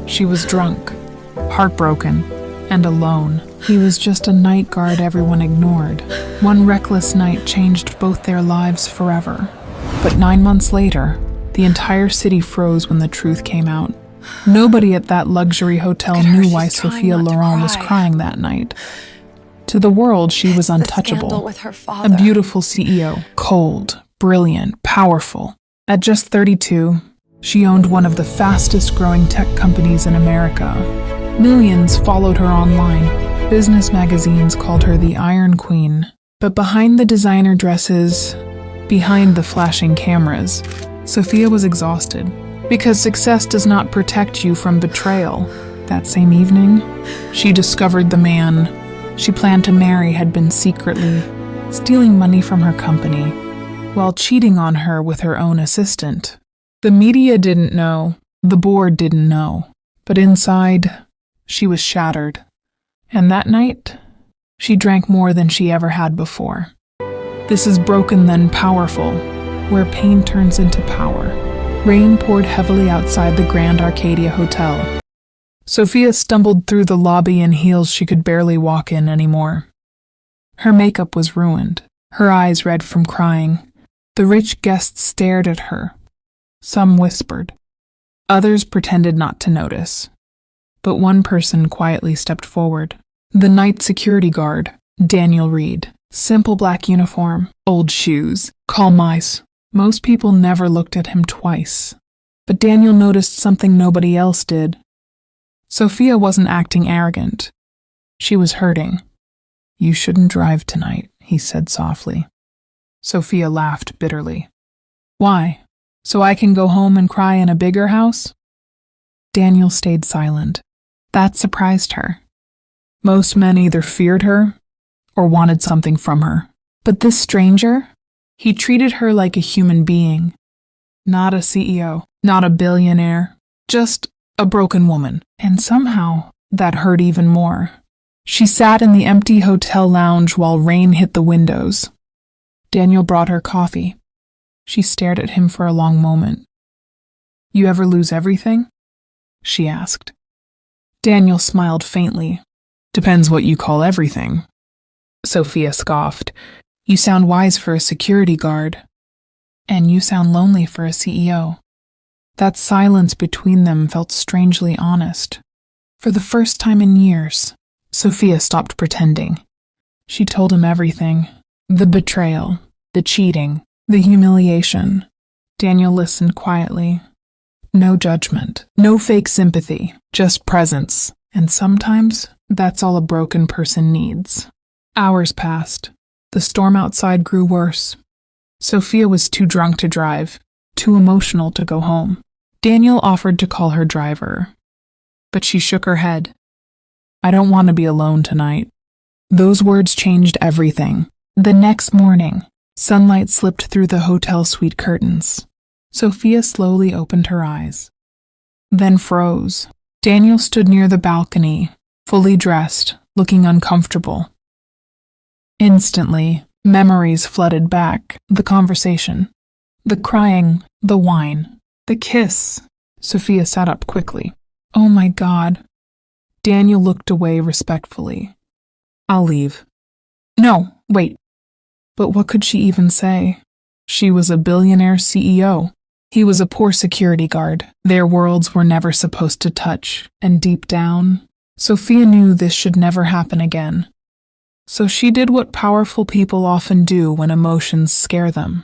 She was drunk, heartbroken, and alone. He was just a night guard everyone ignored. One reckless night changed both their lives forever. But 9 months later, the entire city froze when the truth came out. Nobody at that luxury hotel knew why Sophia Laurent was crying that night. To the world, she was untouchable. A beautiful CEO, cold, brilliant, powerful. At just 32, she owned one of the fastest-growing tech companies in America. Millions followed her online. Business magazines called her the Iron Queen. But behind the designer dresses, behind the flashing cameras, Sophia was exhausted. Because success does not protect you from betrayal. That same evening, she discovered the man she planned to marry had been secretly stealing money from her company while cheating on her with her own assistant. The media didn't know, the board didn't know, but inside, she was shattered. And that night, she drank more than she ever had before. This is Broken Then Powerful, where pain turns into power. Rain poured heavily outside the Grand Arcadia Hotel. Sophia stumbled through the lobby in heels she could barely walk in anymore. Her makeup was ruined, her eyes red from crying. The rich guests stared at her. Some whispered. Others pretended not to notice. But one person quietly stepped forward. The night security guard, Daniel Reed. Simple black uniform, old shoes, calm eyes. Most people never looked at him twice. But Daniel noticed something nobody else did. Sophia wasn't acting arrogant. She was hurting. "You shouldn't drive tonight," he said softly. Sophia laughed bitterly. "Why? So I can go home and cry in a bigger house?" Daniel stayed silent. That surprised her. Most men either feared her or wanted something from her. But this stranger, he treated her like a human being. Not a CEO, not a billionaire, just a broken woman. And somehow, that hurt even more. She sat in the empty hotel lounge while rain hit the windows. Daniel brought her coffee. She stared at him for a long moment. "You ever lose everything?" she asked. Daniel smiled faintly. "Depends what you call everything." Sophia scoffed. "You sound wise for a security guard. And you sound lonely for a CEO." That silence between them felt strangely honest. For the first time in years, Sophia stopped pretending. She told him everything. The betrayal, the cheating, the humiliation. Daniel listened quietly. No judgment, no fake sympathy, just presence. And sometimes, that's all a broken person needs. Hours passed. The storm outside grew worse. Sophia was too drunk to drive, too emotional to go home. Daniel offered to call her driver, but she shook her head. "I don't want to be alone tonight." Those words changed everything. The next morning, sunlight slipped through the hotel suite curtains. Sophia slowly opened her eyes, then froze. Daniel stood near the balcony, fully dressed, looking uncomfortable. Instantly, memories flooded back. The conversation, the crying, the wine, the kiss. Sophia sat up quickly. "Oh my God." Daniel looked away respectfully. "I'll leave." "No, wait." But what could she even say? She was a billionaire CEO. He was a poor security guard. Their worlds were never supposed to touch, and deep down, Sophia knew this should never happen again. So she did what powerful people often do when emotions scare them.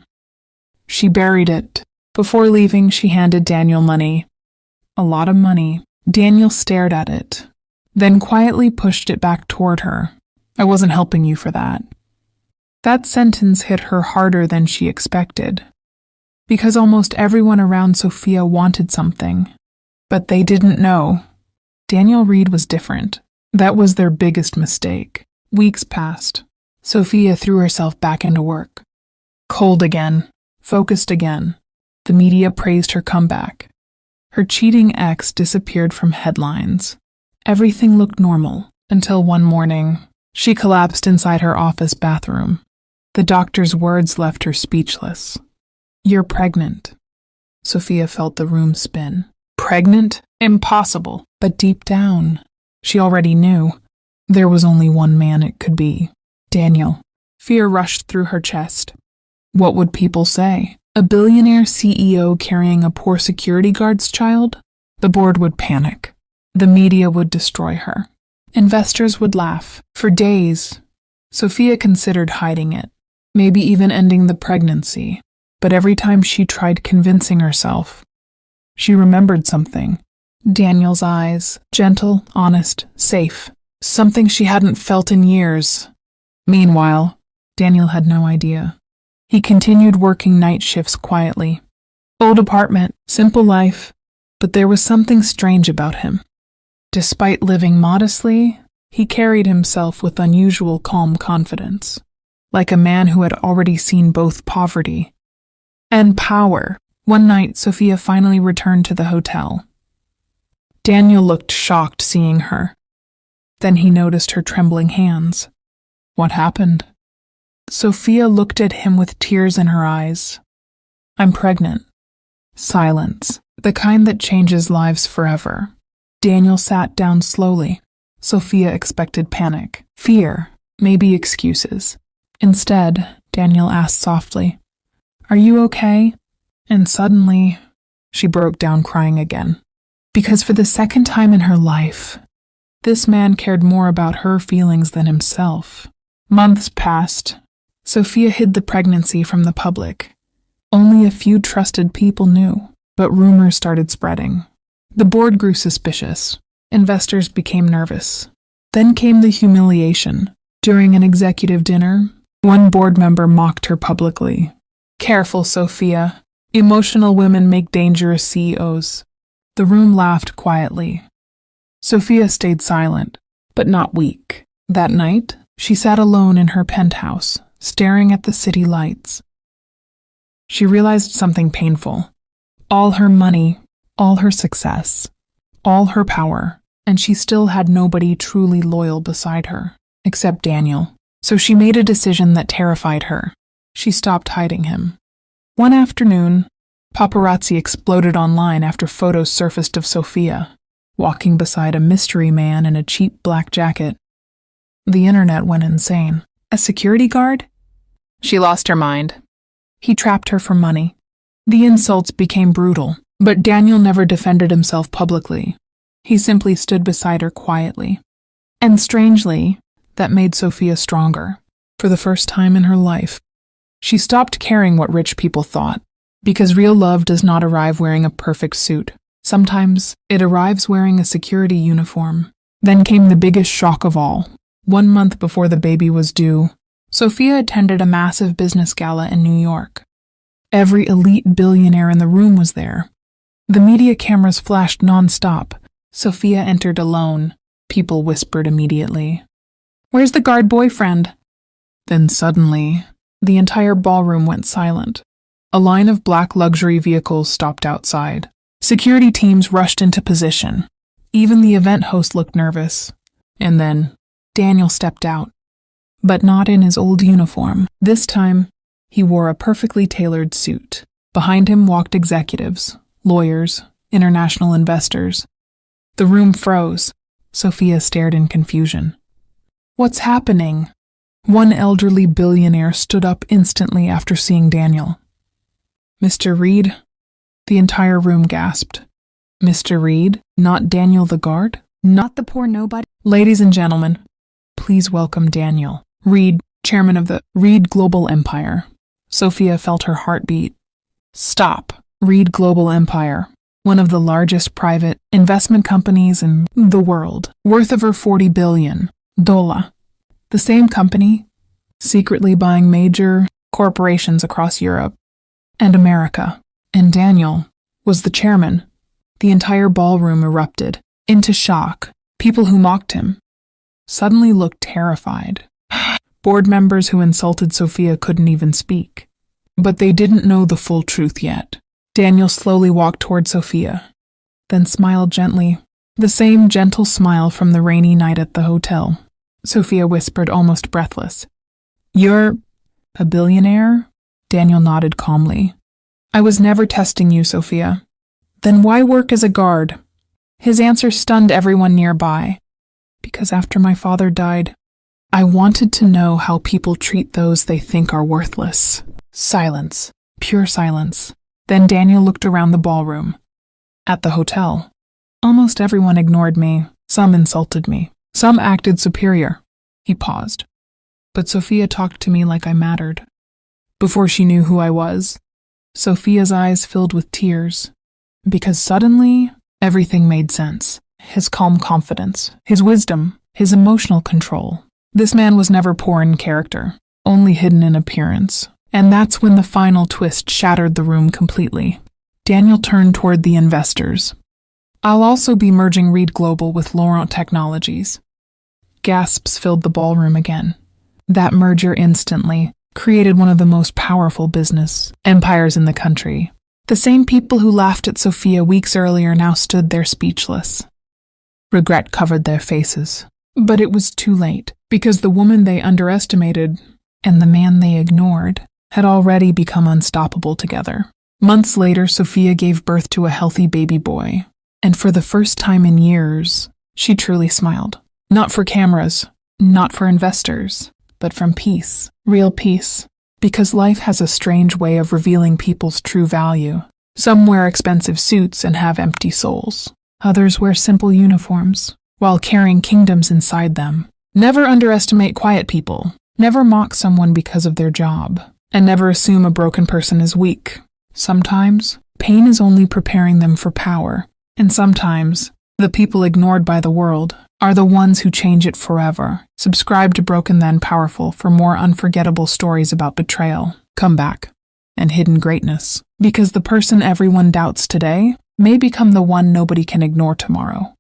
She buried it. Before leaving, she handed Daniel money. A lot of money. Daniel stared at it, then quietly pushed it back toward her. "I wasn't helping you for that." That sentence hit her harder than she expected, because almost everyone around Sophia wanted something, but they didn't know. Daniel Reed was different. That was their biggest mistake. Weeks passed. Sophia threw herself back into work. Cold again, focused again. The media praised her comeback. Her cheating ex disappeared from headlines. Everything looked normal, until one morning, she collapsed inside her office bathroom. The doctor's words left her speechless. "You're pregnant." Sophia felt the room spin. Pregnant? Impossible. But deep down, she already knew there was only one man it could be: Daniel. Fear rushed through her chest. What would people say? A billionaire CEO carrying a poor security guard's child? The board would panic. The media would destroy her. Investors would laugh. For days, Sophia considered hiding it, maybe even ending the pregnancy. But every time she tried convincing herself, she remembered something. Daniel's eyes, gentle, honest, safe. Something she hadn't felt in years. Meanwhile, Daniel had no idea. He continued working night shifts quietly. Old apartment, simple life, but there was something strange about him. Despite living modestly, he carried himself with unusual calm confidence, like a man who had already seen both poverty and power. One night, Sophia finally returned to the hotel. Daniel looked shocked seeing her. Then he noticed her trembling hands. What happened? Sophia looked at him with tears in her eyes. I'm pregnant. Silence, the kind that changes lives forever. Daniel sat down slowly. Sophia expected panic, fear, maybe excuses. Instead, Daniel asked softly, "Are you okay?" And suddenly, she broke down crying again. Because for the second time in her life, this man cared more about her feelings than himself. Months passed. Sophia hid the pregnancy from the public. Only a few trusted people knew, but rumors started spreading. The board grew suspicious. Investors became nervous. Then came the humiliation. During an executive dinner, one board member mocked her publicly. "Careful, Sophia. Emotional women make dangerous CEOs." The room laughed quietly. Sophia stayed silent, but not weak. That night, she sat alone in her penthouse, staring at the city lights. She realized something painful. All her money, all her success, all her power, and she still had nobody truly loyal beside her, except Daniel. So she made a decision that terrified her. She stopped hiding him. One afternoon, paparazzi exploded online after photos surfaced of Sophia, walking beside a mystery man in a cheap black jacket. The internet went insane. A security guard? She lost her mind. He trapped her for money. The insults became brutal, but Daniel never defended himself publicly. He simply stood beside her quietly. And strangely, that made Sophia stronger. For the first time in her life, she stopped caring what rich people thought, because real love does not arrive wearing a perfect suit. Sometimes it arrives wearing a security uniform. Then came the biggest shock of all. 1 month before the baby was due, Sophia attended a massive business gala in New York. Every elite billionaire in the room was there. The media cameras flashed nonstop. Sophia entered alone. People whispered immediately, "Where's the guard boyfriend?" Then suddenly, the entire ballroom went silent. A line of black luxury vehicles stopped outside. Security teams rushed into position. Even the event host looked nervous. And then, Daniel stepped out. But not in his old uniform. This time, he wore a perfectly tailored suit. Behind him walked executives, lawyers, international investors. The room froze. Sophia stared in confusion. "What's happening?" One elderly billionaire stood up instantly after seeing Daniel. "Mr. Reed?" The entire room gasped. Mr. Reed? Not Daniel the guard? Not the poor nobody? Ladies and gentlemen, please welcome Daniel Reed, chairman of the Reed Global Empire. Sophia felt her heart beat. Stop. Reed Global Empire, one of the largest private investment companies in the world, worth over $40 billion. The same company, secretly buying major corporations across Europe and America. And Daniel was the chairman. The entire ballroom erupted into shock. People who mocked him suddenly looked terrified. Board members who insulted Sophia couldn't even speak. But they didn't know the full truth yet. Daniel slowly walked toward Sophia, then smiled gently. The same gentle smile from the rainy night at the hotel. Sophia whispered, almost breathless. "You're a billionaire?" Daniel nodded calmly. "I was never testing you, Sophia." "Then why work as a guard?" His answer stunned everyone nearby. Because after my father died, I wanted to know how people treat those they think are worthless. Silence. Pure silence. Then Daniel looked around the ballroom. At the hotel, almost everyone ignored me. Some insulted me. Some acted superior. He paused. But Sophia talked to me like I mattered. Before she knew who I was, Sophia's eyes filled with tears. Because suddenly, everything made sense. His calm confidence, his wisdom, his emotional control. This man was never poor in character, only hidden in appearance. And that's when the final twist shattered the room completely. Daniel turned toward the investors. I'll also be merging Reed Global with Laurent Technologies. Gasps filled the ballroom again. That merger instantly created one of the most powerful business empires in the country. The same people who laughed at Sophia weeks earlier now stood there speechless. Regret covered their faces. But it was too late, because the woman they underestimated and the man they ignored had already become unstoppable together. Months later, Sophia gave birth to a healthy baby boy, and for the first time in years, she truly smiled. Not for cameras, not for investors, but from peace, real peace. Because life has a strange way of revealing people's true value. Some wear expensive suits and have empty souls. Others wear simple uniforms, while carrying kingdoms inside them. Never underestimate quiet people. Never mock someone because of their job. And never assume a broken person is weak. Sometimes, pain is only preparing them for power. And sometimes, the people ignored by the world are the ones who change it forever. Subscribe to Broken Then Powerful for more unforgettable stories about betrayal, comeback, and hidden greatness. Because the person everyone doubts today may become the one nobody can ignore tomorrow.